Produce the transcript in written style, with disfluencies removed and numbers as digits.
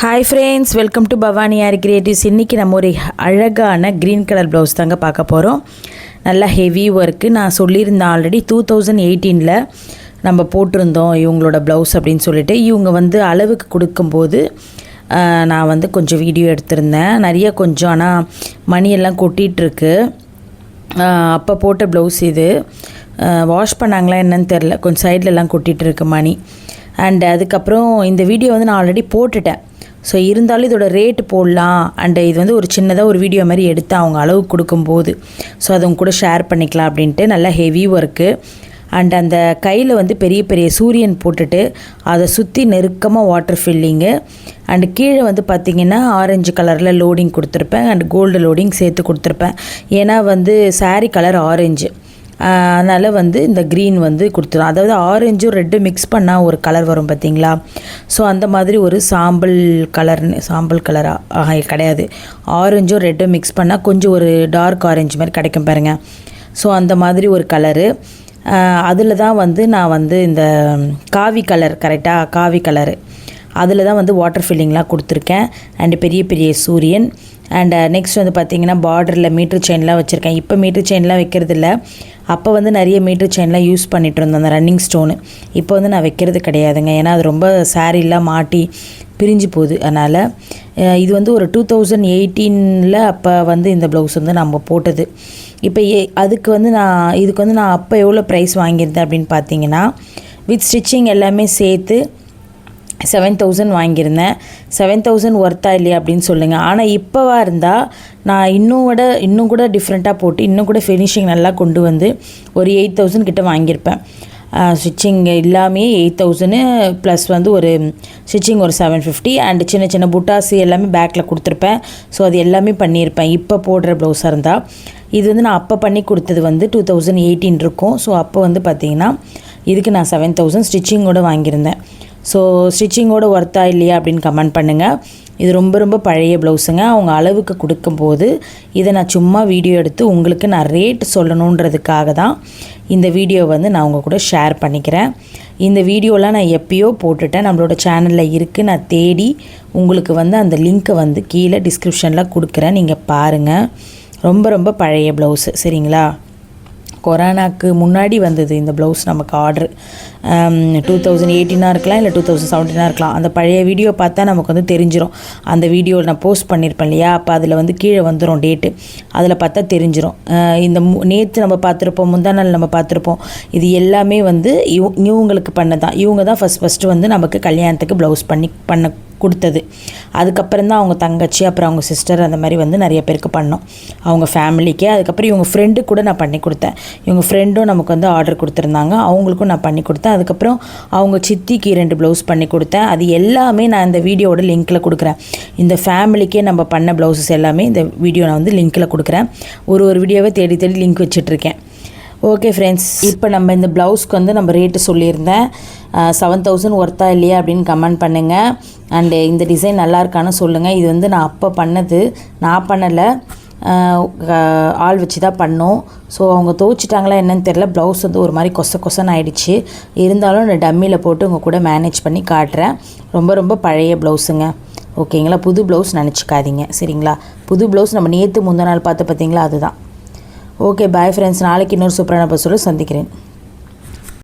Hi friends, welcome to Bhavani aari creatives. இன்றைக்கி நம்ம ஒரு அழகான க்ரீன் கலர் ப்ளவுஸ் தாங்க பார்க்க போகிறோம். நல்லா ஹெவி ஒர்க்கு. நான் சொல்லியிருந்தேன் ஆல்ரெடி 2018 நம்ம போட்டிருந்தோம் இவங்களோட ப்ளவுஸ் அப்படின்னு சொல்லிட்டு. இவங்க அளவுக்கு கொடுக்கும்போது நான் கொஞ்சம் வீடியோ எடுத்திருந்தேன். நிறைய கொஞ்சம் ஆனால் மணியெல்லாம் கொட்டிகிட்ருக்கு. அப்போ போட்ட ப்ளவுஸ் இது. வாஷ் பண்ணாங்களா என்னன்னு தெரில, கொஞ்சம் சைட்லலாம் கொட்டிகிட்ருக்கு மணி. அண்ட் அதுக்கப்புறம் இந்த வீடியோ நான் ஆல்ரெடி போட்டுட்டேன். ஸோ இருந்தாலும் இதோட ரேட்டு போடலாம். அண்டு இது ஒரு சின்னதாக ஒரு வீடியோ மாதிரி எடுத்து அவங்க அளவு கொடுக்கும்போது ஸோ அதை உங்க கூட ஷேர் பண்ணிக்கலாம் அப்படின்ட்டு. நல்லா ஹெவி ஒர்க்கு. அண்ட் அந்த கையில் பெரிய பெரிய சூரியன் போட்டுட்டு அதை சுற்றி நெருக்கமாக வாட்டர் ஃபில்லிங்கு. அண்டு கீழே பார்த்திங்கன்னா ஆரஞ்சு கலரில் லோடிங் கொடுத்துருப்பேன். அண்ட் கோல்டு லோடிங் சேர்த்து கொடுத்துருப்பேன். ஏன்னா சாரீ கலர் ஆரஞ்சு, அதனால் இந்த க்ரீன் கொடுத்துரும். அதாவது ஆரஞ்சும் ரெட்டும் மிக்ஸ் பண்ணால் ஒரு கலர் வரும் பார்த்திங்களா. ஸோ அந்த மாதிரி ஒரு சாம்பல் கலராக கிடையாது, ஆரஞ்சும் ரெட்டும் மிக்ஸ் பண்ணால் கொஞ்சம் ஒரு டார்க் ஆரஞ்சு மாதிரி கிடைக்கும் பாருங்கள். ஸோ அந்த மாதிரி ஒரு கலரு. அதில் தான் நான் இந்த காவி கலர், கரெக்டாக காவி கலரு, அதில் தான் வாட்டர் ஃபில்லிங்லாம் கொடுத்துருக்கேன். அண்டு பெரிய பெரிய சூரியன். அண்ட் நெக்ஸ்ட் பார்த்திங்கன்னா பார்டரில் மீட்ரு செயின்லாம் வச்சுருக்கேன். இப்போ மீட்ரு செயின்லாம் வைக்கிறது இல்லை. அப்போ நிறைய மீட்ரு செயின்லாம் யூஸ் பண்ணிகிட்டு இருந்தோம், அந்த ரன்னிங் ஸ்டோனு. இப்போ நான் வைக்கிறது கிடையாதுங்க. ஏன்னா அது ரொம்ப சாரீலாம் மாட்டி பிரிஞ்சு போகுது. அதனால் இது ஒரு 2018 அப்போ இந்த ப்ளவுஸ் நம்ம போட்டது. இப்போ அதுக்கு நான் அப்போ எவ்வளோ ப்ரைஸ் வாங்கியிருந்தேன் அப்படின்னு பார்த்தீங்கன்னா, வித் ஸ்டிச்சிங் எல்லாமே சேர்த்து 7000 வாங்கியிருந்தேன். 7000 ஒர்த்தா இல்லையா அப்படின்னு சொல்லுங்கள். ஆனால் இப்போவா இருந்தால் நான் இன்னும் கூட டிஃப்ரெண்ட்டாக போட்டு இன்னும் கூட ஃபினிஷிங் நல்லா கொண்டு ஒரு 8000 கிட்ட வாங்கியிருப்பேன். ஸ்டிச்சிங் எல்லாமே 8000 ப்ளஸ் ஒரு ஸ்டிச்சிங் ஒரு 750. அண்டு சின்ன சின்ன புட்டாசி எல்லாமே பேக்கில் கொடுத்துருப்பேன். ஸோ அது எல்லாமே பண்ணியிருப்பேன் இப்போ போடுற ப்ளவுஸாக இருந்தால். இது நான் அப்போ பண்ணி கொடுத்தது 2018 இருக்கும். ஸோ அப்போ பார்த்திங்கன்னா இதுக்கு நான் 7000 ஸ்டிச்சிங்கோடு வாங்கியிருந்தேன். ஸோ ஸ்டிச்சிங்கோட ஒர்த்தா இல்லையா அப்படின்னு கமெண்ட் பண்ணுங்கள். இது ரொம்ப ரொம்ப பழைய ப்ளவுஸுங்க. அவங்க அளவுக்கு கொடுக்கும்போது இதை நான் சும்மா வீடியோ எடுத்து உங்களுக்கு நான் ரேட் சொல்லணுன்றதுக்காக தான் இந்த வீடியோ நான் உங்கள் கூட ஷேர் பண்ணிக்கிறேன். இந்த வீடியோலாம் நான் எப்பயோ போட்டுட்டேன், நம்மளோட சேனலில் இருக்குது. நான் தேடி உங்களுக்கு அந்த லிங்க்கை கீழே டிஸ்கிரிப்ஷனில் கொடுக்குறேன், நீங்கள் பாருங்கள். ரொம்ப ரொம்ப பழைய ப்ளவுஸு, சரிங்களா. கொரோனாக்கு முன்னாடி வந்தது இந்த ப்ளவுஸ் நமக்கு ஆர்டர். 2018 இருக்கலாம், இல்லை 2017 இருக்கலாம். அந்த பழைய வீடியோ பார்த்தா நமக்கு தெரிஞ்சிடும். அந்த வீடியோ நான் போஸ்ட் பண்ணியிருப்பேன் இல்லையா, அப்போ அதில் கீழே வந்துடும் டேட்டு. அதில் பார்த்தா தெரிஞ்சிடும். இந்த நேற்று நம்ம பார்த்துருப்போம், முந்தா நாள் நம்ம பார்த்துருப்போம். இது எல்லாமே இவங்களுக்கு பண்ணதான். இவங்க தான் ஃபஸ்ட்டு நமக்கு கல்யாணத்துக்கு ப்ளவுஸ் பண்ண கொடுத்தது. அதுக்கப்புறம் தான் அவங்க தங்கச்சி, அப்புறம் அவங்க சிஸ்டர், அந்த மாதிரி நிறைய பேருக்கு பண்ணோம், அவங்க ஃபேமிலிக்கு. அதுக்கப்புறம் இவங்க ஃப்ரெண்டு கூட நான் பண்ணி கொடுத்தேன். இவங்க ஃப்ரெண்டும் நமக்கு ஆர்டர் கொடுத்துருந்தாங்க, அவங்களுக்கும் நான் பண்ணி கொடுத்தேன். அதுக்கப்புறம் அவங்க சித்திக்கு 2 ப்ளவுஸ் பண்ணி கொடுத்தேன். அது எல்லாமே நான் இந்த வீடியோவோட லிங்க்கில் கொடுக்குறேன். இந்த ஃபேமிலிக்கே நம்ம பண்ண ப்ளவுஸஸ் எல்லாமே இந்த வீடியோ நான் லிங்க்கில் கொடுக்குறேன். ஒரு வீடியோவை தேடி லிங்க் வச்சிட்ருக்கேன். ஓகே ஃப்ரெண்ட்ஸ், இப்போ நம்ம இந்த ப்ளவுஸ்க்கு நம்ம ரேட்டு சொல்லியிருந்தேன். 7000 ஒர்த்தா இல்லையா அப்படின்னு கமெண்ட் பண்ணுங்கள். அண்டு இந்த டிசைன் நல்லா இருக்கான்னு சொல்லுங்கள். இது நான் அப்போ பண்ணது, நான் பண்ணலை, ஆள் வச்சு தான் பண்ணோம். ஸோ அவங்க துவைச்சிட்டாங்களா என்னன்னு தெரில. ப்ளவுஸ் ஒரு மாதிரி கொசன்னு ஆகிடுச்சு. இருந்தாலும் நான் டம்மியில் போட்டு உங்கள் கூட மேனேஜ் பண்ணி காட்டுறேன். ரொம்ப ரொம்ப பழைய ப்ளவுஸுங்க, ஓகேங்களா. புது ப்ளவுஸ் நினச்சிக்காதீங்க, சரிங்களா. புது ப்ளவுஸ் நம்ம நேற்று முந்தின நாள் பார்த்தீங்களா, அதுதான். Okay, bye friends. நாளைக்கு இன்னொரு சூப்பரான பஸ்ஸோடு சந்திக்கிறேன்.